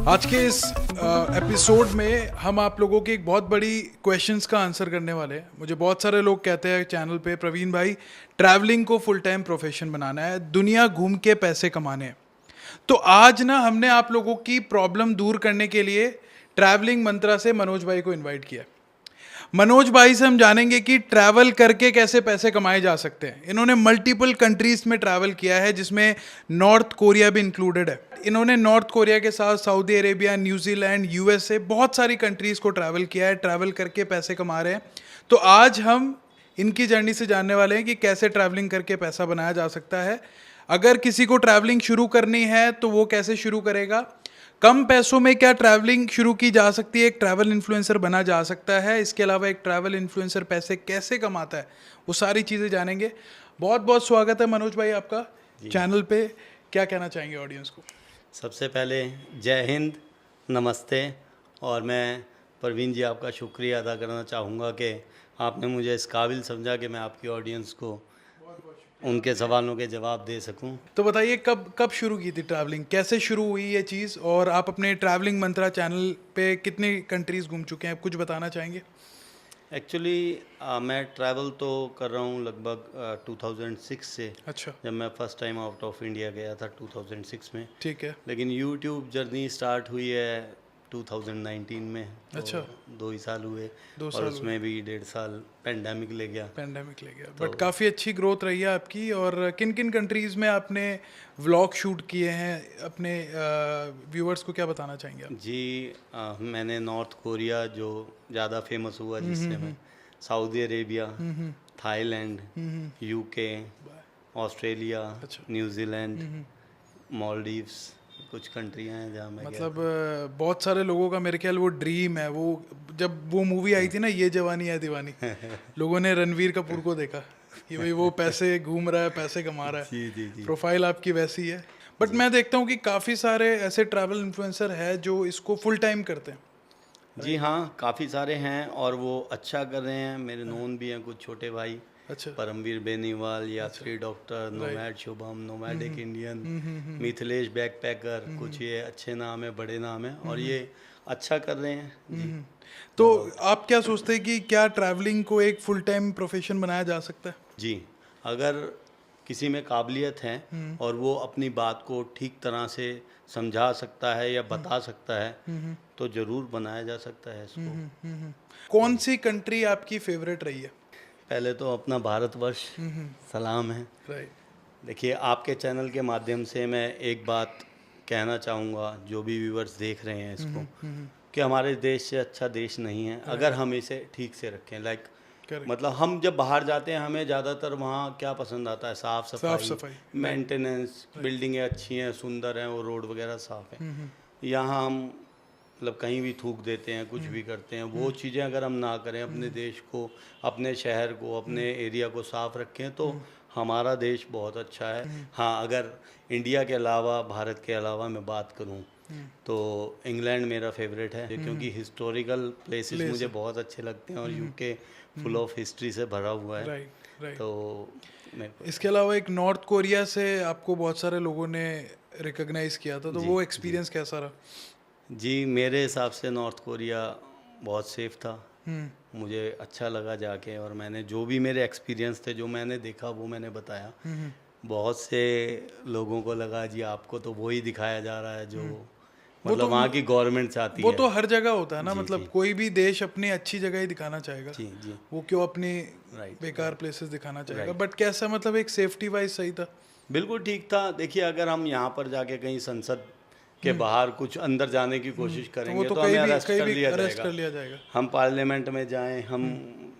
आज के इस एपिसोड में हम आप लोगों की एक बहुत बड़ी क्वेश्चंस का आंसर करने वाले हैं। मुझे बहुत सारे लोग कहते हैं चैनल पे, प्रवीण भाई ट्रैवलिंग को फुल टाइम प्रोफेशन बनाना है, दुनिया घूम के पैसे कमाने हैं। तो आज ना हमने आप लोगों की प्रॉब्लम दूर करने के लिए ट्रैवलिंग मंत्रा से मनोज भाई को इन्वाइट किया। मनोज भाई से हम जानेंगे कि ट्रैवल करके कैसे पैसे कमाए जा सकते हैं। इन्होंने मल्टीपल कंट्रीज में ट्रैवल किया है, जिसमें नॉर्थ कोरिया भी इंक्लूडेड है। इन्होंने नॉर्थ कोरिया के साथ सऊदी अरेबिया, न्यूजीलैंड, यूएसए, बहुत सारी कंट्रीज को ट्रैवल किया है। ट्रैवल करके पैसे कमा रहे हैं। तो आज हम इनकी जर्नी से जानने वाले हैं कि कैसे ट्रैवलिंग करके पैसा बनाया जा सकता है। अगर किसी को ट्रैवलिंग शुरू करनी है तो वो कैसे शुरू करेगा, कम पैसों में क्या ट्रैवलिंग शुरू की जा सकती है, एक ट्रैवल इन्फ्लुएंसर बना जा सकता है, इसके अलावा एक ट्रैवल इन्फ्लुएंसर पैसे कैसे कमाता है, वो सारी चीज़ें जानेंगे। बहुत बहुत स्वागत है मनोज भाई आपका चैनल पे। क्या कहना चाहेंगे ऑडियंस को? सबसे पहले जय हिंद, नमस्ते। और मैं प्रवीण जी आपका शुक्रिया अदा करना चाहूँगा कि आपने मुझे इस काबिल समझा कि मैं आपकी ऑडियंस को उनके सवालों के जवाब दे सकूं। तो बताइए कब कब शुरू की थी ट्रैवलिंग, कैसे शुरू हुई ये चीज़, और आप अपने ट्रैवलिंग मंत्रा चैनल पे कितनी कंट्रीज़ घूम चुके हैं, आप कुछ बताना चाहेंगे? एक्चुअली मैं ट्रैवल तो कर रहा हूँ लगभग 2006 से। अच्छा, जब मैं first time out of India गया था 2006 में। ठीक है। लेकिन यूट्यूब जर्नी स्टार्ट हुई है 2019 में। तो अच्छा, 2 ही साल हुए। 2 और साल उसमें भी 1.5 साल पेंडेमिक ले गया। पैंडेमिक ले गया, तो बट काफ़ी अच्छी ग्रोथ रही है आपकी। और किन किन कंट्रीज़ में आपने व्लॉग शूट किए हैं, अपने व्यूअर्स को क्या बताना चाहेंगे आप? जी मैंने नॉर्थ कोरिया जो ज़्यादा फेमस हुआ जिससे मैं, Saudi Arabia, Thailand, UK, Australia, अच्छा। न्यूजीलैंड, मालदीव्स, कुछ कंट्रियां हैं जहाँ मैं मतलब बहुत सारे लोगों का मेरे ख्याल वो ड्रीम है। वो जब वो मूवी आई थी ना, ये जवानी है दीवानी, लोगों ने रणवीर कपूर को देखा कि भाई वो पैसे घूम रहा है, पैसे कमा रहा है। जी जी जी। प्रोफाइल आपकी वैसी है। बट मैं देखता हूँ कि काफ़ी सारे ऐसे ट्रैवल इन्फ्लुएंसर है जो इसको फुल टाइम करते हैं। जी हाँ, काफ़ी सारे हैं और वो अच्छा कर रहे हैं। मेरे नोन भी हैं कुछ छोटे भाई, अच्छा, परमवीर बेनीवाल, यात्री doctor, nomad Shubham, nomadic Indian, Mithilesh backpacker, कुछ ये अच्छे नाम है, बड़े नाम है और ये अच्छा कर रहे हैं जी। तो आप क्या सोचते हैं कि क्या ट्रैवलिंग को एक फुल टाइम प्रोफेशन बनाया जा सकता है? जी, अगर किसी में काबिलियत है और वो अपनी बात को ठीक तरह से समझा सकता है या बता सकता है तो ज़रूर बनाया जा सकता है इसको। कौन सी कंट्री आपकी फेवरेट रही है? पहले तो अपना भारतवर्ष सलाम है। राइट। देखिए, आपके चैनल के माध्यम से मैं एक बात कहना चाहूँगा जो भी व्यूअर्स देख रहे हैं इसको, कि हमारे देश से अच्छा देश नहीं है अगर हम इसे ठीक से रखें। लाइक मतलब हम जब बाहर जाते हैं हमें ज़्यादातर वहाँ क्या पसंद आता है, साफ़ सफाई, मेंटेनेंस, बिल्डिंगें अच्छी हैं, सुंदर हैं, वो रोड वगैरह साफ़ हैं। यहाँ हम मतलब कहीं भी थूक देते हैं, कुछ भी करते हैं। वो चीज़ें अगर हम ना करें, अपने देश को, अपने शहर को, अपने एरिया को साफ़ रखें तो हमारा देश बहुत अच्छा है। हाँ, अगर इंडिया के अलावा, भारत के अलावा मैं बात करूँ तो इंग्लैंड मेरा फेवरेट है, क्योंकि हिस्टोरिकल प्लेसेस मुझे बहुत अच्छे लगते हैं और यूके फुल ऑफ हिस्ट्री से भरा हुआ है। राइट। तो इसके अलावा एक नॉर्थ कोरिया से आपको बहुत सारे लोगों ने रिकॉग्नाइज किया था, तो वो एक्सपीरियंस कैसा रहा? जी, मेरे हिसाब से नॉर्थ कोरिया बहुत सेफ था। मुझे अच्छा लगा जाके और मैंने जो भी मेरे एक्सपीरियंस थे, जो मैंने देखा वो मैंने बताया। बहुत से लोगों को लगा जी आपको तो वही दिखाया जा रहा है जो मतलब वहाँ की गवर्नमेंट चाहती है। वो तो हर जगह होता है ना, जी, मतलब जी। कोई भी देश अपनी अच्छी जगह ही दिखाना चाहेगा। जी जी। वो क्यों अपनी राइट। बेकार प्लेसेस दिखाना चाहेगा? राइट। बट कैसा, मतलब एक सेफ्टी वाइज सही था? बिल्कुल ठीक था। देखिए, अगर हम यहाँ पर जाके कहीं संसद के बाहर कुछ अंदर जाने की कोशिश करेंगे तो हमें अरेस्ट कर लिया जाएगा। हम पार्लियामेंट में जाएं, हम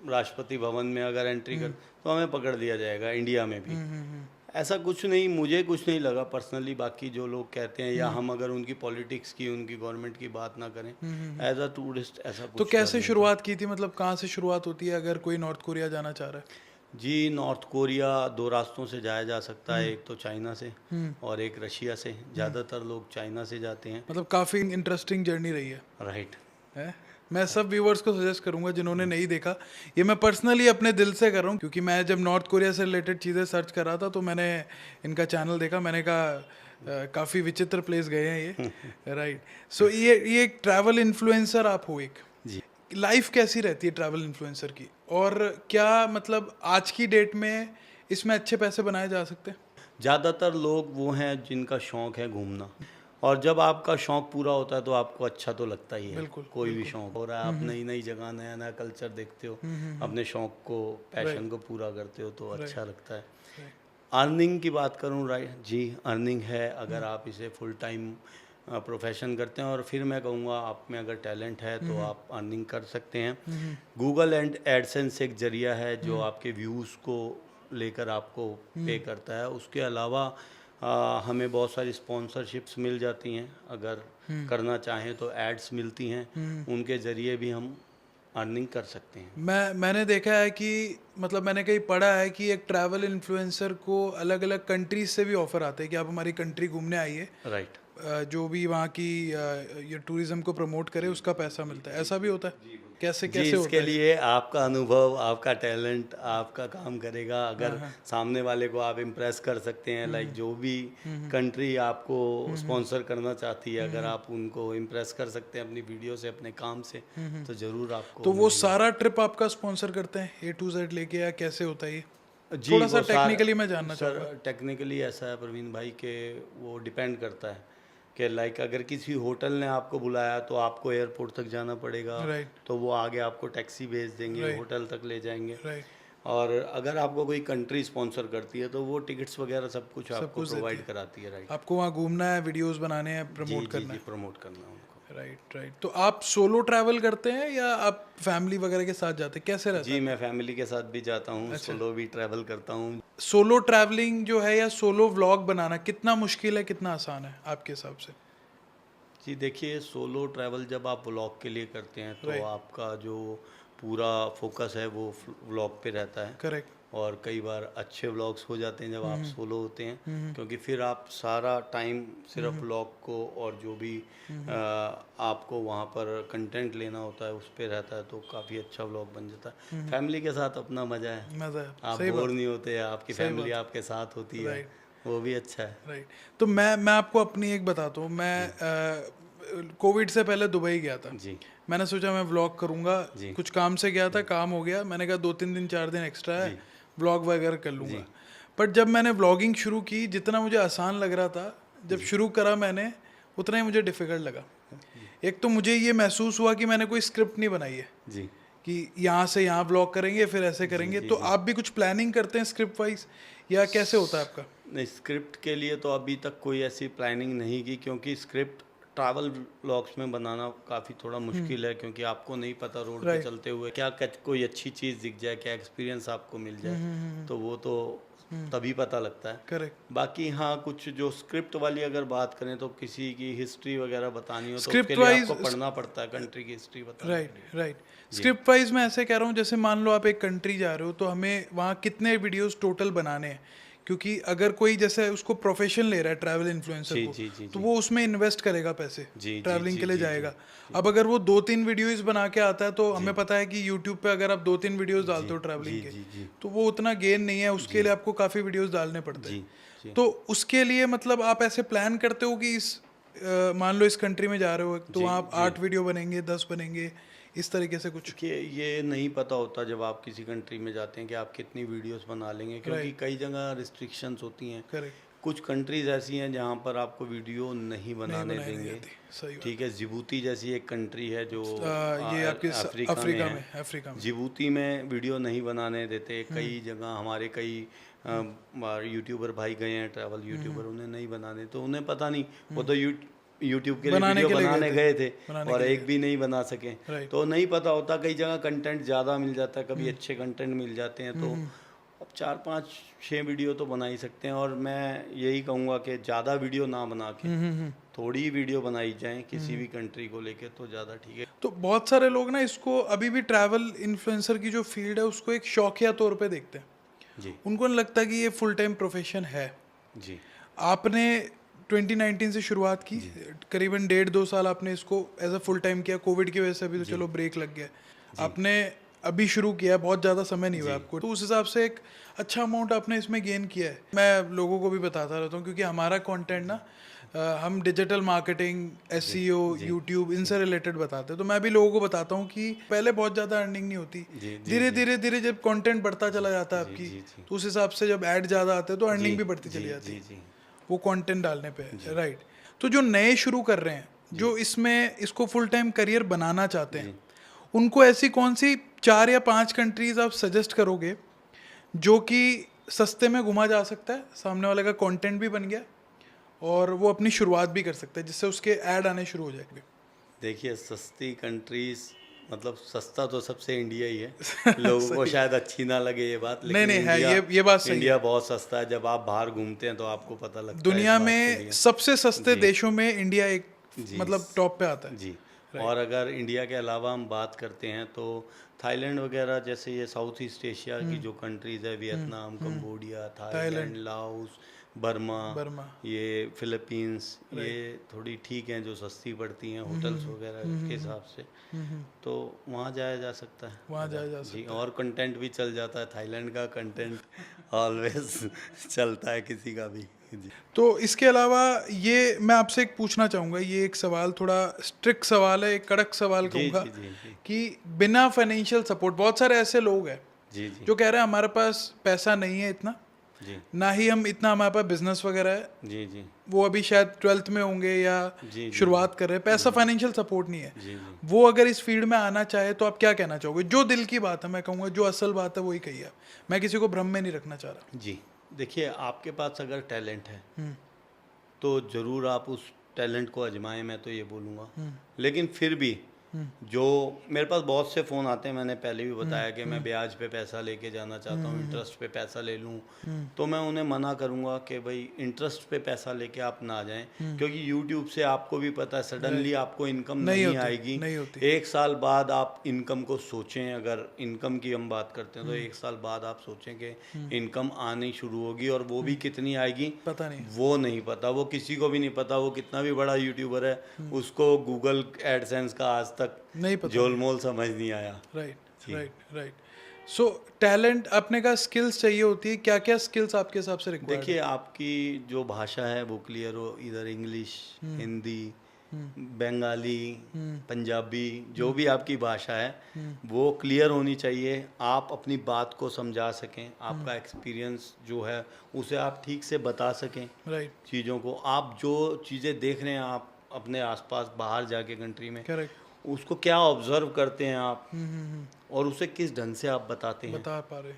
राष्ट्रपति भवन में अगर एंट्री कर तो हमें पकड़ लिया जाएगा। इंडिया में भी ऐसा कुछ नहीं, मुझे कुछ नहीं लगा पर्सनली। बाकी जो लोग कहते हैं या हम अगर उनकी पॉलिटिक्स की, उनकी गवर्नमेंट की बात ना करें, एज अ टूरिस्ट ऐसा कुछ। तो कैसे शुरुआत की थी, मतलब कहाँ से शुरुआत होती है अगर कोई नॉर्थ कोरिया जाना चाह रहा है? जी, नॉर्थ कोरिया 2 रास्तों से जाया जा सकता है। एक तो चाइना से और एक रशिया से। ज़्यादातर लोग चाइना से जाते हैं। मतलब काफ़ी इंटरेस्टिंग जर्नी रही है। राइट है। मैं सब व्यूवर्स को सजेस्ट करूंगा जिन्होंने नहीं देखा। ये मैं पर्सनली अपने दिल से कर रहा हूँ, क्योंकि मैं जब नॉर्थ कोरिया से रिलेटेड चीज़ें सर्च कर रहा था तो मैंने इनका चैनल देखा। मैंने कहा काफ़ी विचित्र प्लेस गए हैं ये राइट सो ये एक ट्रैवल इन्फ्लुएंसर आप हो एक जी। लाइफ कैसी रहती है ट्रैवल इन्फ्लुएंसर की और क्या मतलब आज की डेट में इसमें अच्छे पैसे बनाए जा सकते हैं? ज़्यादातर लोग वो हैं जिनका शौक़ है घूमना, और जब आपका शौक़ पूरा होता है तो आपको अच्छा तो लगता ही है। बिल्कुल, कोई भी शौक़ हो रहा है, आप नई नई जगह नया नया कल्चर देखते हो, अपने शौक़ को पैशन को पूरा करते हो तो अच्छा लगता है। अर्निंग की बात करूँ, राइट जी, अर्निंग है अगर आप इसे फुल टाइम प्रोफेशन करते हैं, और फिर मैं कहूँगा आप में अगर टैलेंट है तो आप अर्निंग कर सकते हैं। गूगल एंड एडसेंस एक जरिया है जो आपके व्यूज़ को लेकर आपको पे करता है। उसके अलावा हमें बहुत सारी स्पॉन्सरशिप्स मिल जाती हैं, अगर करना चाहें तो एड्स मिलती हैं, उनके ज़रिए भी हम अर्निंग कर सकते हैं। मैंने देखा है कि मतलब मैंने कहीं पढ़ा है कि एक ट्रैवल इन्फ्लुएंसर को अलग अलग कंट्रीज से भी ऑफर आते हैं कि आप हमारी कंट्री घूमने आइए, राइट। जो भी वहाँ की ये टूरिज्म को प्रमोट करे उसका पैसा मिलता है। ऐसा भी होता है? कैसे जी, कैसे होता इसके है? लिए आपका अनुभव, आपका टैलेंट, आपका काम करेगा। अगर सामने वाले को आप इम्प्रेस कर सकते हैं, लाइक जो भी कंट्री आपको स्पॉन्सर करना चाहती है, अगर आप उनको इम्प्रेस कर सकते हैं अपनी वीडियो से, अपने काम से, तो ज़रूर आपको तो वो सारा ट्रिप आपका स्पॉन्सर करते हैं A to Z लेके, या कैसे होता है ये? जी, थोड़ा सा वो टेक्निकली मैं जानना चाहूँगा। सर टेक्निकली ऐसा है प्रवीण भाई कि वो डिपेंड करता है कि लाइक अगर किसी होटल ने आपको बुलाया तो आपको एयरपोर्ट तक जाना पड़ेगा, राइट तो वो आगे आपको टैक्सी भेज देंगे, Right. होटल तक ले जाएंगे। राइट और अगर आपको कोई कंट्री स्पॉन्सर करती है तो वो टिकट्स वगैरह सब कुछ आपको कुछ देती प्रोवाइड है। कराती है। राइट। आपको वहाँ घूमना है, वीडियोस बनाने हैं, जी प्रमोट जी करना जी, है। प्रमोट करना है उनको। राइट राइट तो आप सोलो ट्रैवल करते हैं या आप फैमिली वगैरह के साथ जाते हैं? कैसे रहता जी, मैं फैमिली के साथ भी जाता हूँ, अच्छा। सोलो भी ट्रैवल करता हूँ। है? सोलो ट्रैवलिंग जो है या सोलो व्लॉग बनाना कितना मुश्किल है, कितना आसान है आपके हिसाब से? जी देखिए, सोलो ट्रैवल जब आप व्लॉग के लिए करते हैं तो Right. आपका जो पूरा फोकस है वो व्लॉग पे रहता है, करेक्ट और कई बार अच्छे व्लॉग्स हो जाते हैं जब आप सोलो होते हैं, क्योंकि फिर आप सारा टाइम सिर्फ व्लॉग को और जो भी आपको वहाँ पर कंटेंट लेना होता है उस पे रहता है, तो काफ़ी अच्छा व्लॉग बन जाता है। फैमिली के साथ अपना मज़ा है, मज़ा है। आप सही बोर बात। नहीं होते, आपकी सही फैमिली बात। आपके साथ होती है, Right. वो भी अच्छा है। राइट तो मैं आपको अपनी एक बताता हूँ। मैं कोविड से पहले दुबई गया था। जी मैंने सोचा मैं व्लॉग करूँगा, जी। कुछ काम से गया था, काम हो गया, मैंने कहा 2-3 दिन 4 दिन एक्स्ट्रा है, जी। व्लॉग वगैरह कर लूँगा। जी। बट जब मैंने व्लॉगिंग शुरू की, जितना मुझे आसान लग रहा था, जब शुरू करा मैंने, उतना ही मुझे डिफ़िकल्ट लगा। एक तो मुझे ये महसूस हुआ कि मैंने कोई स्क्रिप्ट नहीं बनाई है जी। कि यहाँ से यहाँ व्लॉग करेंगे फिर ऐसे करेंगे। जी, तो जी। आप भी कुछ प्लानिंग करते हैं स्क्रिप्ट वाइज, या कैसे होता है आपका? नहीं, स्क्रिप्ट के लिए तो अभी तक कोई ऐसी प्लानिंग नहीं की, क्योंकि स्क्रिप्ट ट्रैवल व्लॉग्स में बनाना काफ़ी थोड़ा मुश्किल है, क्योंकि आपको नहीं पता रोड पे Right. चलते हुए क्या कोई अच्छी चीज़ दिख जाए, क्या एक्सपीरियंस आपको मिल जाए, तो वो तो तभी पता लगता है। करेक्ट। बाकी हाँ, कुछ जो स्क्रिप्ट वाली अगर बात करें तो किसी की हिस्ट्री वगैरह बतानी हो तो Script उसके लिए wise- आपको पढ़ना पड़ता है, कंट्री की हिस्ट्री बतानी राइट पड़ेगी। राइट स्क्रिप्ट वाइज मैं ऐसे कह रहा हूँ, जैसे मान लो आप एक कंट्री जा रहे हो तो हमें वहाँ कितने वीडियोस टोटल बनाने हैं, क्योंकि अगर कोई जैसे उसको प्रोफेशन ले रहा है ट्रैवल इन्फ्लुएंसर जी को, जी जी तो जी वो उसमें इन्वेस्ट करेगा पैसे, जी ट्रैवलिंग जी के लिए जी जाएगा। अब अगर वो 2-3 वीडियोस बना के आता है तो हमें पता है कि यूट्यूब पे अगर आप 2-3 वीडियोस डालते हो ट्रैवलिंग जी के, जी जी तो वो उतना गेन नहीं है, उसके लिए आपको काफ़ी वीडियोस डालने पड़ते जी हैं। जी। तो उसके लिए मतलब आप ऐसे प्लान करते हो कि इस मान लो इस कंट्री में जा रहे हो तो जी, वहाँ आप जी। 8 वीडियो बनेंगे, 10 बनेंगे, इस तरीके से कुछ? कि ये नहीं पता होता जब आप किसी कंट्री में जाते हैं कि आप कितनी वीडियोस बना लेंगे, क्योंकि Right. कई जगह रिस्ट्रिक्शंस होती हैं। करेक्ट। कुछ कंट्रीज ऐसी हैं जहाँ पर आपको वीडियो नहीं नहीं बनाने बनाई नहीं देंगे। जाती, सही बात। ठीक है, जिबूती जैसी एक कंट्री है जो ये आपके अफ्रीका में अफ्रीका है। में, अफ्रीका में। जिबूती में वीडियो नहीं बनाने देते। कई जगह हमारे कई यूट्यूबर भाई गए हैं, ट्रैवल यूट्यूबर, उन्हें नहीं बनाने, तो उन्हें पता नहीं, वो तो यूट्यूब के लिए बनाने वीडियो के लिए बनाने गए गए थे बनाने और के लिए एक भी नहीं बना सके। Right. तो नहीं पता होता, कई जगह कंटेंट ज़्यादा मिल जाता है, कभी अच्छे कंटेंट मिल जाते हैं, तो अब 4-5-6 वीडियो तो बना ही सकते हैं। और मैं यही कहूँगा कि ज़्यादा वीडियो ना बना के थोड़ी वीडियो बनाई जाए किसी भी कंट्री को लेके, तो ज़्यादा ठीक है। तो बहुत सारे लोग ना इसको अभी भी ट्रैवल इन्फ्लुएंसर की जो फील्ड है उसको एक शौकिया तौर पे देखते हैं, जी उनको नहीं लगता कि ये फुल टाइम प्रोफेशन है। जी आपने 2019 से शुरुआत की, करीबन 1.5-2 साल आपने इसको एज अ फुल टाइम किया, कोविड की वजह से अभी तो चलो ब्रेक लग गया। आपने अभी शुरू किया है, बहुत ज़्यादा समय नहीं हुआ जी। आपको, तो उस हिसाब से एक अच्छा अमाउंट आपने इसमें गेन किया है। मैं लोगों को भी बताता रहता हूँ क्योंकि हमारा कंटेंट ना हम डिजिटल मार्केटिंग, एसईओ, जी, यूट्यूब इनसे रिलेटेड बताते हैं, तो मैं भी लोगों को बताता हूँ कि पहले बहुत ज़्यादा अर्निंग नहीं होती, जी, जी, धीरे जी। धीरे धीरे जब कंटेंट बढ़ता चला जाता है जी, आपकी, जी, जी। तो उस हिसाब से जब ऐड ज़्यादा आते हैं तो जी, अर्निंग भी बढ़ती चली जी, जाती जी, है जी, वो कंटेंट डालने पे, जी। राइट। तो जो नए शुरू कर रहे हैं, जी, जो इसमें इसको फुल टाइम करियर बनाना चाहते हैं, जी। उनको ऐसी कौन सी 4 या 5 कंट्रीज आप सजेस्ट करोगे जो कि सस्ते में घुमा जा सकता है, सामने वाले का कंटेंट भी बन गया और वो अपनी शुरुआत भी कर सकता है, जिससे उसके ऐड आने शुरू हो जाएंगे? देखिए, सस्ती कंट्रीज़ मतलब सस्ता तो सबसे इंडिया ही है। लोगों को सही। शायद अच्छी ना लगे ये बात, नहीं लेकिन नहीं है, इंडिया ये बात सही इंडिया है। बहुत सस्ता है। जब आप बाहर घूमते हैं तो आपको पता लगता है इस दुनिया बात के में लिए। सबसे सस्ते जी, देशों में इंडिया एक जी, मतलब टॉप पे आता है, जी। राइट। और अगर इंडिया के अलावा हम बात करते हैं तो थाईलैंड वगैरह जैसे ये साउथ ईस्ट एशिया की जो कंट्रीज़ है, Vietnam, Cambodia, Thailand, Thailand, Laos, Burma, Burma, ये फिलीपींस, ये राइट। थोड़ी ठीक हैं जो सस्ती पड़ती हैं होटल्स वगैरह के हिसाब से। तो वहाँ जाया जा सकता है वहाँ अगर। जाया जा जी, सकता है। और कंटेंट भी चल जाता है। थाईलैंड का कंटेंट ऑलवेज चलता है किसी का भी। जी, तो इसके अलावा ये मैं आपसे एक पूछना चाहूँगा, ये एक सवाल थोड़ा स्ट्रिक्ट सवाल है, एक कड़क सवाल जी, कहूँगा जी, जी, जी, कि बिना फाइनेंशियल सपोर्ट, बहुत सारे ऐसे लोग हैं जी, जी, जो कह रहे हैं हमारे पास पैसा नहीं है इतना, जी, ना ही हम इतना, हमारे पास बिजनेस वगैरह है, जी, जी, वो अभी शायद 12th में होंगे या जी, जी, शुरुआत कर रहे हैं, पैसा फाइनेंशियल सपोर्ट नहीं है, जी, जी। वो अगर इस फील्ड में आना चाहे तो आप क्या कहना चाहोगे? जो दिल की बात है, मैं कहूँगा जो असल बात है वही कहिए आप। मैं किसी को भ्रम में नहीं रखना चाह रहा। जी, देखिए, आपके पास अगर टैलेंट है तो ज़रूर आप उस टैलेंट को आजमाएं, मैं तो ये बोलूँगा। लेकिन फिर भी जो मेरे पास बहुत से फ़ोन आते हैं, मैंने पहले भी बताया कि मैं ब्याज पे पैसा लेके जाना चाहता हूँ, इंटरेस्ट पे पैसा ले लूँ, तो मैं उन्हें मना करूँगा कि भाई इंटरेस्ट पे पैसा लेके आप ना जाएं, क्योंकि यूट्यूब से आपको भी पता है सडनली आपको इनकम नहीं नहीं होती, आएगी। नहीं होती। 1 साल बाद आप इनकम को सोचें, अगर इनकम की हम बात करते हैं तो 1 साल बाद आप सोचें कि इनकम आनी शुरू होगी, और वो भी कितनी आएगी पता नहीं। वो नहीं पता, वो किसी को भी नहीं पता। वो कितना भी बड़ा यूट्यूबर है, उसको गूगल एडसेंस का आज तक नहीं पता। जोलमोल समझ नहीं आया। राइट, जी। Right, right. सो टैलेंट अपने का, स्किल्स चाहिए होती है, क्या क्या स्किल्स आपके हिसाब से रिक्वायर्ड देखिए, आपकी जो भाषा है वो क्लियर हो, इधर इंग्लिश, हिंदी, बंगाली, पंजाबी, जो भी आपकी भाषा है वो क्लियर होनी चाहिए। आप अपनी बात को समझा सकें, आपका एक्सपीरियंस जो है उसे आप ठीक से बता सकें राइट, चीज़ों को। आप जो चीज़ें देख रहे हैं आप अपने आसपास बाहर जाके कंट्री में, करेक्ट, उसको क्या ऑब्जर्व करते हैं आप, और उसे किस ढंग से आप बताते हैं, बता पा रहे।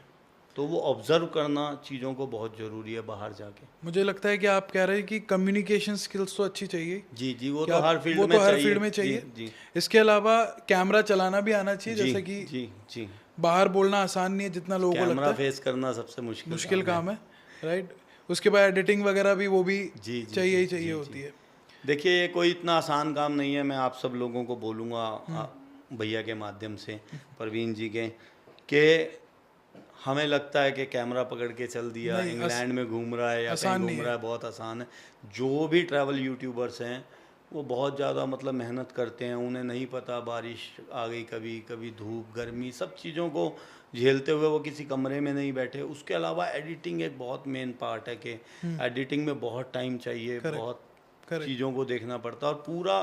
तो वो ऑब्जर्व करना चीज़ों को बहुत ज़रूरी है बाहर जाके। मुझे लगता है कि आप कह रहे हैं कि कम्युनिकेशन स्किल्स तो अच्छी चाहिए, जी, जी, वो कि तो आप, हर फील्ड वो में तो हर चाहिए। फील्ड में जी, चाहिए। जी, इसके अलावा कैमरा चलाना भी आना चाहिए, जी, जैसे कि जी, जी। बाहर बोलना आसान नहीं है जितना लोगों को कैमरा लगता है, फेस करना सबसे मुश्किल काम है, राइट। उसके बाद एडिटिंग वगैरह भी वो भी जी, जी, चाहिए ही जी, चाहिए जी, होती जी। है। देखिए, ये कोई इतना आसान काम नहीं है। मैं आप सब लोगों को बोलूँगा भैया के माध्यम से, प्रवीण जी के, कि हमें लगता है कि कैमरा पकड़ के चल दिया, नहीं, इंग्लैंड में घूम रहा है या कहीं आसान नहीं घूम रहा है, बहुत आसान है। जो भी ट्रैवल यूट्यूबर्स हैं वो बहुत ज़्यादा मतलब मेहनत करते हैं। उन्हें नहीं पता बारिश आ गई, कभी कभी धूप, गर्मी, सब चीज़ों को झेलते हुए वो किसी कमरे में नहीं बैठे। उसके अलावा एडिटिंग एक बहुत मेन पार्ट है कि एडिटिंग में बहुत टाइम चाहिए, करेक्ट, बहुत करेक्ट। चीज़ों को देखना पड़ता है और पूरा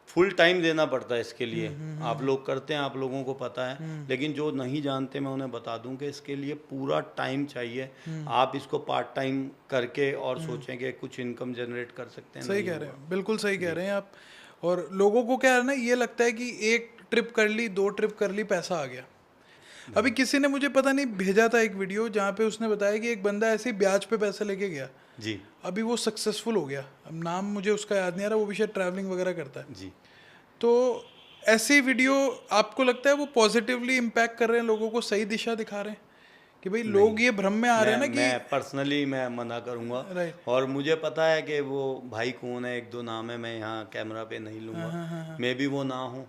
फुल टाइम देना पड़ता है इसके लिए। आप लोग करते हैं, आप लोगों को पता है, लेकिन जो नहीं जानते मैं उन्हें बता दूं कि इसके लिए पूरा टाइम चाहिए। आप इसको पार्ट टाइम करके और सोचें कि कुछ इनकम जनरेट कर सकते हैं, सही नहीं कह रहे होगा। हैं, बिल्कुल सही कह रहे हैं आप। और लोगों को क्या है ना, ये लगता है कि एक ट्रिप कर ली, 2 ट्रिप कर ली, पैसा आ गया। अभी किसी ने मुझे पता नहीं भेजा था एक वीडियो जहाँ पे उसने बताया कि एक बंदा ऐसे ही ब्याज पे पैसे लेके गया, जी, अभी वो सक्सेसफुल हो गया। अब नाम मुझे उसका याद नहीं आ रहा, वो भी शायद ट्रैवलिंग वगैरह करता है। जी। तो ऐसी वीडियो आपको लगता है वो पॉजिटिवली इम्पैक्ट कर रहे हैं, लोगों को सही दिशा दिखा रहे हैं कि भाई लोग ये भ्रम में आ रहे हैं ना कि मैं पर्सनली मैं मना करूंगा। राइट, और मुझे पता है कि वो भाई कौन है, 1-2 नाम है, मैं यहाँ कैमरा पे नहीं लूँगा, मे बी वो ना हो,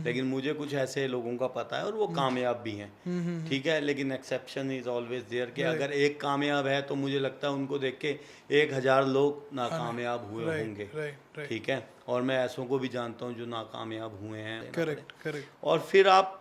लेकिन मुझे कुछ ऐसे लोगों का पता है और वो कामयाब भी हैं। ठीक है, लेकिन एक्सेप्शन इज़ ऑलवेज देयर कि अगर एक कामयाब है तो मुझे लगता है उनको देख के 1000 लोग नाकामयाब हुए होंगे। राइट, राइट, ठीक है, और मैं ऐसों को भी जानता हूँ जो नाकामयाब हुए हैं। Correct, correct. और फिर आप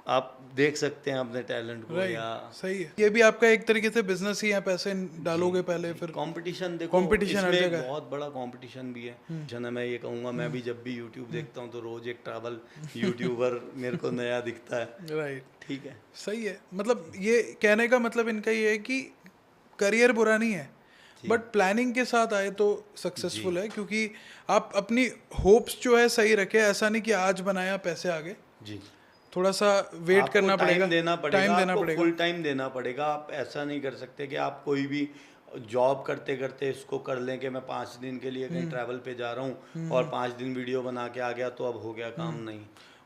आप देख सकते हैं अपने टैलेंट को राइट, या सही है। ये भी आपका एक तरीके से बिजनेस ही है, पैसे डालोगे पहले फिर कंपटीशन। देखो कंपटीशन हर इसमें एक जगह है। बहुत बड़ा कंपटीशन भी है। जन मैं ये कहूँगा, मैं भी जब भी यूट्यूब देखता हूँ तो रोज एक ट्रैवल यूट्यूबर मेरे को नया दिखता है। राइट, ठीक है। सही है। मतलब ये कहने का मतलब इनका ये है कि करियर बुरा नहीं है, बट प्लानिंग के साथ आए तो सक्सेसफुल है, क्योंकि आप अपनी होप्स जो है सही रखे। ऐसा नहीं कि आज बनाया पैसे आ गए, जी, थोड़ा सा वेट करना पड़ेगा, टाइम देना पड़ेगा, टाइम देना आपको पड़ेगा। फुल टाइम देना पड़ेगा। आप ऐसा नहीं कर सकते कि आप कोई भी जॉब करते करते इसको कर लें कि मैं 5 दिन के लिए कहीं ट्रैवल पे जा रहा हूँ और 5 दिन वीडियो बना के आ गया तो अब हो गया काम। नहीं,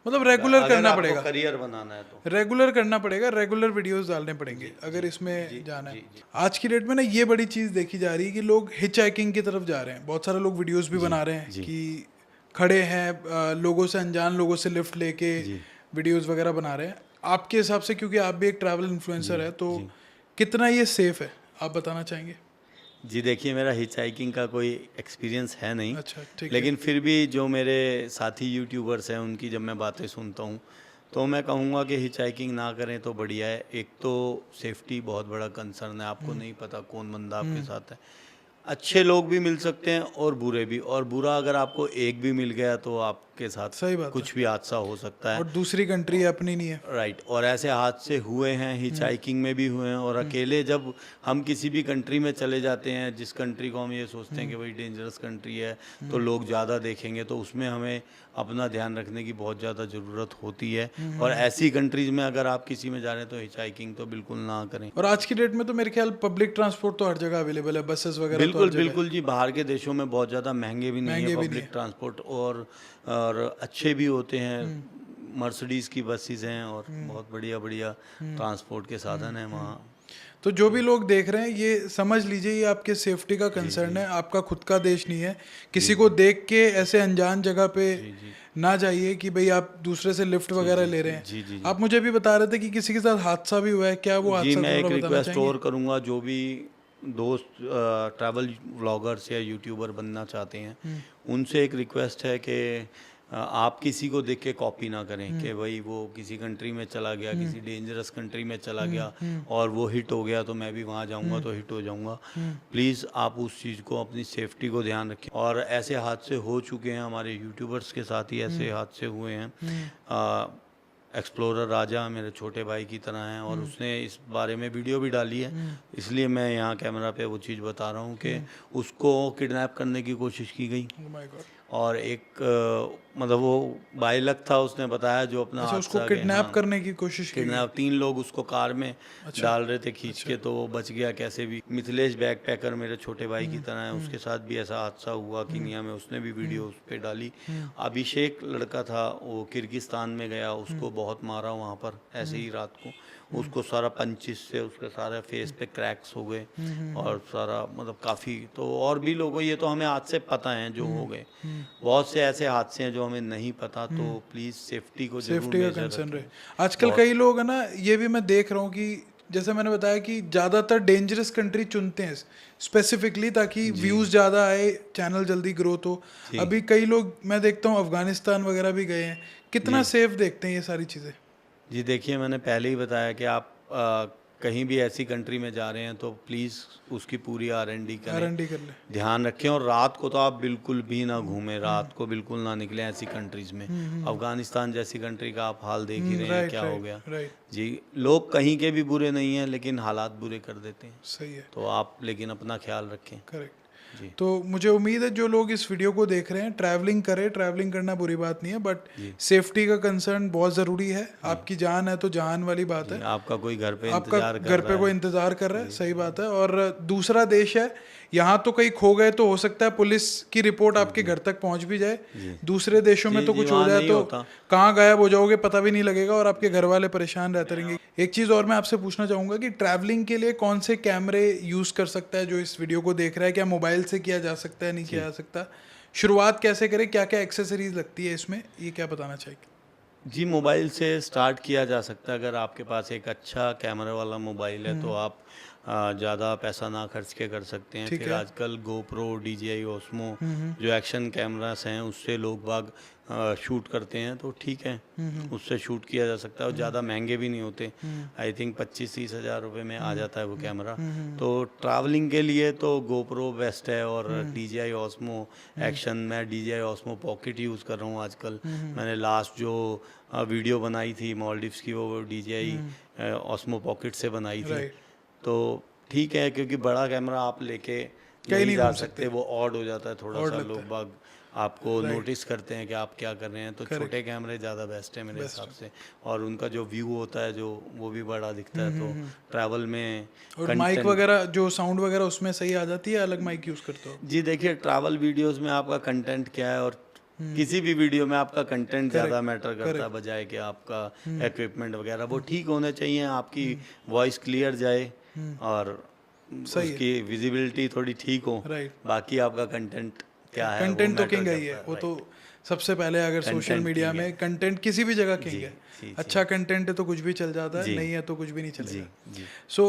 मतलब रेगुलर अगर करना आपको पड़ेगा, करियर बनाना है तो रेगुलर करना पड़ेगा, रेगुलर वीडियोस डालने पड़ेंगे अगर इसमें जाना है। आज की डेट में ना ये बड़ी चीज़ देखी जा रही है कि लोग हिच हाइकिंग की तरफ जा रहे हैं। बहुत सारे लोग वीडियोस भी बना रहे हैं कि खड़े हैं लोगों से, अनजान लोगों से लिफ्ट लेके वीडियोस वगैरह बना रहे हैं। आपके हिसाब से, क्योंकि आप भी एक ट्रैवल इन्फ्लुएंसर है, तो कितना ये सेफ है, आप बताना चाहेंगे? जी देखिए, मेरा हिच हाइकिंग का कोई एक्सपीरियंस है नहीं। अच्छा, ठीक है। लेकिन फिर भी जो मेरे साथी यूट्यूबर्स हैं उनकी जब मैं बातें सुनता हूँ तो मैं कहूँगा कि हिच हाइकिंग ना करें तो बढ़िया है। एक तो सेफ्टी बहुत बड़ा कंसर्न है, आपको नहीं पता कौन बंदा आपके साथ है। अच्छे लोग भी मिल सकते हैं और बुरे भी, और बुरा अगर आपको एक भी मिल गया तो आपके साथ सही बात कुछ भी हादसा हो सकता है। और दूसरी कंट्री अपनी नहीं है। राइट, और ऐसे हादसे हुए हैं, हिच हाइकिंग में भी हुए हैं। और अकेले जब हम किसी भी कंट्री में चले जाते हैं, जिस कंट्री को हम ये सोचते हैं कि भाई डेंजरस कंट्री है तो लोग ज़्यादा देखेंगे, तो उसमें हमें अपना ध्यान रखने की बहुत ज़्यादा ज़रूरत होती है। और ऐसी कंट्रीज में अगर आप किसी में जा रहे हैं तो हिच हाइकिंग तो बिल्कुल ना करें। और आज की डेट में तो मेरे ख्याल पब्लिक ट्रांसपोर्ट तो हर जगह अवेलेबल है, बसेस वगैरह तो हर बिल्कुल जगह है। बिल्कुल जी, बाहर के देशों में बहुत ज़्यादा महंगे भी नहीं महंगे है भी नहीं पब्लिक है। ट्रांसपोर्ट, और अच्छे भी होते हैं। मर्सिडीज़ की बसेस हैं और बहुत बढ़िया बढ़िया ट्रांसपोर्ट के साधन हैं वहाँ। तो जो भी लोग देख रहे हैं ये समझ लीजिए, ये आपके सेफ्टी का कंसर्न है, आपका खुद का देश नहीं है। किसी को देख के ऐसे अनजान जगह पे ना जाइए कि भाई आप दूसरे से लिफ्ट वगैरह ले रहे जी जी हैं। आप मुझे भी बता रहे थे कि किसी के साथ हादसा भी हुआ है, क्या वो जी, हादसा मैं एक थोड़ा बताना रिक्वेस्ट चाहेंगे? और करूँगा, जो भी दोस्त ट्रैवल व्लॉगर्स या यूट्यूबर बनना चाहते हैं उनसे एक रिक्वेस्ट है कि आप किसी को देख के कॉपी ना करें कि भाई वो किसी कंट्री में चला गया, किसी डेंजरस कंट्री में चला गया और वो हिट हो गया तो मैं भी वहाँ जाऊँगा तो हिट हो जाऊँगा। प्लीज़ आप उस चीज़ को, अपनी सेफ्टी को ध्यान रखें। और ऐसे हादसे हो चुके हैं, हमारे यूट्यूबर्स के साथ ही ऐसे हादसे हुए हैं। एक्सप्लोरर राजा मेरे छोटे भाई की तरह हैं और उसने इस बारे में वीडियो भी डाली है, इसलिए मैं यहाँ कैमरा पे वो चीज़ बता रहा हूँ कि उसको किडनैप करने की कोशिश की गई। Oh my God। और एक मतलब वो बाई लक था, उसने बताया जो अपना अच्छा, उसको हादसा के, किडनैप हाँ, करने की कोशिश की गई। किडनैप 3 लोग उसको कार में डाल रहे थे खींच के, तो वो बच गया कैसे भी। मिथिलेश बैकपैकर मेरे छोटे भाई की तरह है, उसके साथ भी ऐसा हादसा हुआ किनिया में, उसने भी वीडियो उस पर डाली। अभिषेक लड़का था, वो किर्गिस्तान में गया, उसको बहुत मारा वहाँ पर ऐसे ही रात को। उसको सारा पंचिस से उसके सारे फेस पे क्रैक्स हो गए और सारा मतलब काफ़ी। तो और भी लोगों, ये तो हमें आज से पता है जो हो गए, बहुत से ऐसे हादसे हैं जो हमें नहीं पता। तो प्लीज़ सेफ्टी को जरूर सेफ्टी का मेजर कंसर्न रहे। रखें। आजकल कई लोग है ना, ये भी मैं देख रहा हूँ कि जैसे मैंने बताया कि ज़्यादातर डेंजरस कंट्री चुनते हैं स्पेसिफिकली ताकि व्यूज़ ज़्यादा आए, चैनल जल्दी ग्रोथ हो। अभी कई लोग मैं देखता हूँ अफगानिस्तान वगैरह भी गए हैं। कितना सेफ देखते हैं ये सारी चीज़ें? जी देखिए, मैंने पहले ही बताया कि आप कहीं भी ऐसी कंट्री में जा रहे हैं तो प्लीज़ उसकी पूरी R&D करें, R&D कर ले। ध्यान रखें। और रात को तो आप बिल्कुल भी ना घूमें, रात को बिल्कुल ना निकलें ऐसी कंट्रीज़ में। अफगानिस्तान जैसी कंट्री का आप हाल देख ही रहे हैं क्या हो गया। राइट, जी, लोग कहीं के भी बुरे नहीं हैं लेकिन हालात बुरे कर देते हैं। सही है, तो आप लेकिन अपना ख्याल रखें। करेक्ट। जी तो मुझे उम्मीद है जो लोग इस वीडियो को देख रहे हैं, ट्रैवलिंग करें। ट्रैवलिंग करना बुरी बात नहीं है, बट सेफ्टी का कंसर्न बहुत ज़रूरी है। आपकी जान है तो जान वाली बात है। आपका कोई घर पे आपका इंतजार कर घर रहा पे है। कोई इंतजार कर रहा है, सही बात है। और दूसरा देश है, यहाँ तो कहीं खो गए तो हो सकता है पुलिस की रिपोर्ट आपके घर तक पहुंच भी जाए। दूसरे देशों में तो कुछ हो वहाँ जाए नहीं तो होता। कहाँ गायब हो जाओगे पता भी नहीं लगेगा और आपके घर वाले परेशान रहते रहेंगे। एक चीज़ और मैं आपसे पूछना चाहूँगा कि ट्रैवलिंग के लिए कौन से कैमरे यूज़ कर सकता है जो इस वीडियो को देख रहा है? क्या मोबाइल से किया जा सकता है, नहीं किया जा सकता? शुरुआत कैसे करें, क्या क्या एक्सेसरीज लगती है इसमें, ये क्या बताना चाहिए? जी, मोबाइल से स्टार्ट किया जा सकता है। अगर आपके पास एक अच्छा कैमरा वाला मोबाइल है तो आप ज़्यादा पैसा ना खर्च के कर सकते हैं। ठीक फिर है। आजकल GoPro, DJI Osmo जो एक्शन कैमरास हैं उससे लोग बाग शूट करते हैं तो ठीक है, उससे शूट किया जा सकता है और ज़्यादा महंगे भी नहीं होते। आई थिंक 25-30 हज़ार रुपये में आ जाता है वो कैमरा। तो ट्रैवलिंग के लिए तो GoPro बेस्ट है और DJI Osmo एक्शन, मैं DJI Osmo पॉकेट यूज़ कर रहा हूँ आजकल। मैंने लास्ट जो वीडियो बनाई थी मालदीव्स की वो DJI Osmo पॉकेट से बनाई थी। तो ठीक है, क्योंकि बड़ा कैमरा आप लेके नहीं जा सकते, वो ऑड हो जाता है थोड़ा सा, लोग बाग आपको नोटिस करते हैं कि आप क्या कर रहे हैं। तो छोटे कैमरे ज़्यादा बेस्ट है मेरे हिसाब से, और उनका जो व्यू होता है जो वो भी बड़ा दिखता है। तो ट्रैवल में और माइक वगैरह जो साउंड वगैरह उसमें सही आ जाती है, अलग माइक यूज़ करते हो? जी देखिए, ट्रैवल वीडियोस में आपका कंटेंट क्या है, और किसी भी वीडियो में आपका कंटेंट ज़्यादा मैटर करता है बजाय कि आपका इक्विपमेंट वगैरह। वो ठीक होने चाहिए, आपकी वॉइस क्लियर जाए और उसकी विजिबिलिटी थोड़ी ठीक हो। बाकी आपका कंटेंट क्या है, कंटेंट तो किंग ही है, वो तो सबसे पहले। अगर सोशल मीडिया में कंटेंट किसी भी जगह किंग है, अच्छा कंटेंट है तो कुछ भी चल जाता है, नहीं है तो कुछ भी नहीं चलेगा। सो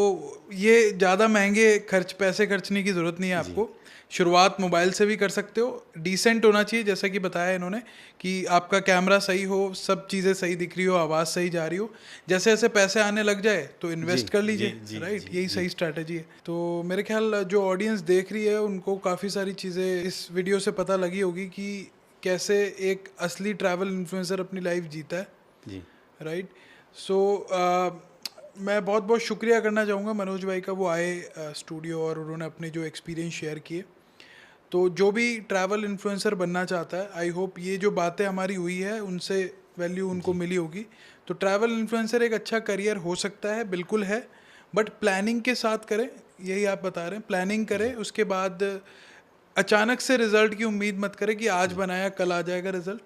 ये ज़्यादा महंगे पैसे खर्चने की ज़रूरत नहीं है आपको। शुरुआत मोबाइल से भी कर सकते हो, डिसेंट होना चाहिए, जैसा कि बताया इन्होंने कि आपका कैमरा सही हो, सब चीज़ें सही दिख रही हो, आवाज़ सही जा रही हो। जैसे जैसे पैसे आने लग जाए तो इन्वेस्ट कर लीजिए, राइट? यही सही स्ट्रैटेजी है। तो मेरे ख्याल जो ऑडियंस देख रही है उनको काफ़ी सारी चीज़ें इस वीडियो से पता लगी होगी कि कैसे एक असली ट्रैवल इन्फ्लुएंसर अपनी लाइफ जीता है, जी, राइट? सो मैं बहुत बहुत शुक्रिया करना चाहूँगा मनोज भाई का, वो आए स्टूडियो और उन्होंने अपने जो एक्सपीरियंस शेयर किए। तो जो भी ट्रैवल इन्फ्लुएंसर बनना चाहता है, आई होप ये जो बातें हमारी हुई है उनसे वैल्यू उनको मिली होगी। तो ट्रैवल इन्फ्लुएंसर एक अच्छा करियर हो सकता है, बिल्कुल है, बट प्लानिंग के साथ करें, यही आप बता रहे हैं। प्लानिंग करें, उसके बाद अचानक से रिजल्ट की उम्मीद मत करें कि आज बनाया कल आ जाएगा रिजल्ट।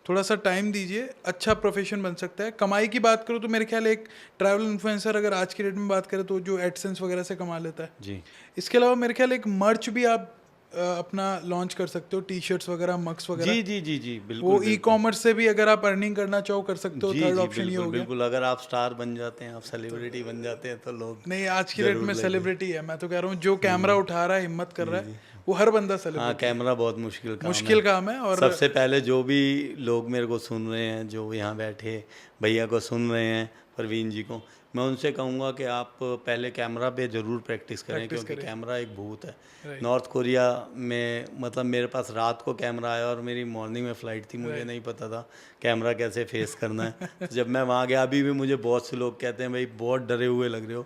थोड़ा सा टाइम दीजिए, अच्छा प्रोफेशन बन सकता है। कमाई की बात करो तो मेरे ख्याल एक ट्रैवल इन्फ्लुएंसर अगर आज की डेट में बात करें तो जो एडसेंस वगैरह से कमा लेता है जी। इसके अलावा मेरे ख्याल एक मर्च भी आप अपना लॉन्च कर सकते हो, टी शर्ट्स वगैरह, मग्स वगैरह। जी जी जी जी बिल्कुल। वो ई कॉमर्स से भी अगर आप अर्निंग करना चाहो कर सकते हो। थर्ड ऑप्शन ये हो गया। बिल्कुल, अगर आप स्टार बन जाते हैं, आप सेलिब्रिटी बन जाते हैं तो लोग नहीं, आज की डेट में सेलिब्रिटी है। मैं तो कह रहा हूँ जो कैमरा उठा रहा है, हिम्मत कर रहा है, वो हर बंदा सेलिब्रिटी। हाँ, कैमरा बहुत मुश्किल काम है। और सबसे पहले जो भी लोग मेरे को सुन रहे हैं, जो यहाँ बैठे भैया को सुन रहे हैं, प्रवीण जी को, मैं उनसे कहूँगा कि आप पहले कैमरा पे ज़रूर प्रैक्टिस करें, क्योंकि कैमरा एक भूत है। नॉर्थ कोरिया में मतलब मेरे पास रात को कैमरा आया और मेरी मॉर्निंग में फ़्लाइट थी, मुझे नहीं पता था कैमरा कैसे फेस करना है। तो जब मैं वहाँ गया, अभी भी मुझे बहुत से लोग कहते हैं भाई बहुत डरे हुए लग रहे हो।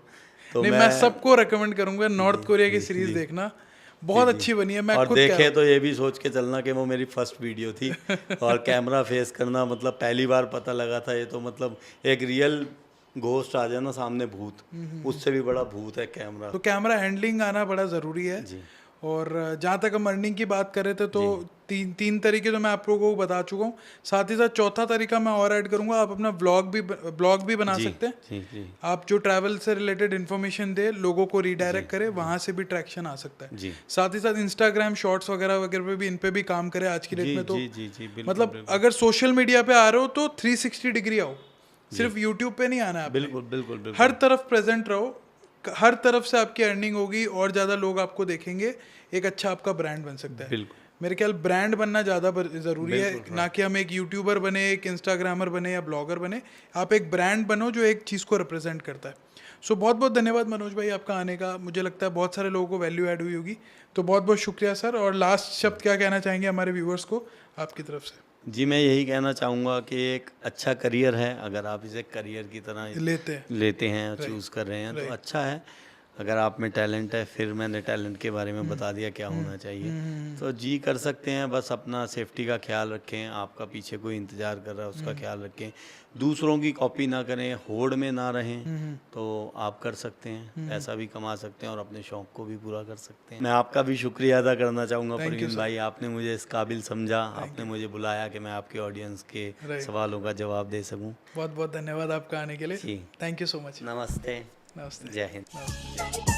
तो मैं सबको रेकमेंड करूँगा नॉर्थ कोरिया की सीरीज़ देखना, बहुत अच्छी बनी है। मैं और देखे तो ये भी सोच के चलना कि वो मेरी फर्स्ट वीडियो थी और कैमरा फेस करना मतलब पहली बार पता लगा था। ये तो मतलब एक रियल घोस्ट आ जाए ना सामने, भूत, उससे भी बड़ा भूत है कैमरा। तो कैमरा हैंडलिंग आना बड़ा ज़रूरी है जी। और जहाँ तक हम अर्निंग की बात कर रहे थे तो तीन तरीके तो मैं आप लोगों को बता चुका हूँ। साथ ही साथ चौथा तरीका मैं और ऐड करूँगा, आप अपना ब्लॉग भी बना सकते हैं। जी। आप जो ट्रैवल से रिलेटेड इन्फॉर्मेशन दे, लोगों को रीडायरेक्ट करे, वहाँ से भी ट्रैक्शन आ सकता है जी। साथ ही साथ इंस्टाग्राम शॉर्ट्स वगैरह पे भी, इन पे भी काम करे आज की डेट में। तो मतलब अगर सोशल मीडिया पे आ रहे हो तो 360 डिग्री आओ, सिर्फ यूट्यूब पे नहीं आना है। बिल्कुल हर तरफ प्रेजेंट रहो, हर तरफ से आपकी अर्निंग होगी और ज़्यादा लोग आपको देखेंगे, एक अच्छा आपका ब्रांड बन सकता है। मेरे ख्याल ब्रांड बनना ज़्यादा ज़रूरी है, ना कि हम एक यूट्यूबर बने, एक इंस्टाग्रामर बने या ब्लॉगर बने। आप एक ब्रांड बनो जो एक चीज़ को रिप्रेजेंट करता है। सो बहुत बहुत धन्यवाद मनोज भाई आपका आने का। मुझे लगता है बहुत सारे लोगों को वैल्यू ऐड हुई होगी, तो बहुत बहुत शुक्रिया सर। और लास्ट शब्द क्या कहना चाहेंगे हमारे व्यूवर्स को आपकी तरफ से? जी, मैं यही कहना चाहूँगा कि एक अच्छा करियर है, अगर आप इसे करियर की तरह लेते हैं और चूज़ कर रहे हैं तो अच्छा है। अगर आप में टैलेंट है, फिर मैंने टैलेंट के बारे में बता दिया क्या होना चाहिए, तो जी कर सकते हैं। बस अपना सेफ्टी का ख्याल रखें, आपका पीछे कोई इंतज़ार कर रहा है उसका ख्याल रखें, दूसरों की कॉपी ना करें, होड़ में ना रहें, तो आप कर सकते हैं, पैसा भी कमा सकते हैं और अपने शौक़ को भी पूरा कर सकते हैं। मैं आपका भी शुक्रिया अदा करना चाहूँगा प्रवीण भाई, आपने मुझे इस काबिल समझा, आपने मुझे बुलाया कि मैं आपके ऑडियंस के सवालों का जवाब दे सकूँ। बहुत बहुत धन्यवाद आपका आने के लिए। Thank you so much. नमस्ते। नमस्ते। जय हिंद।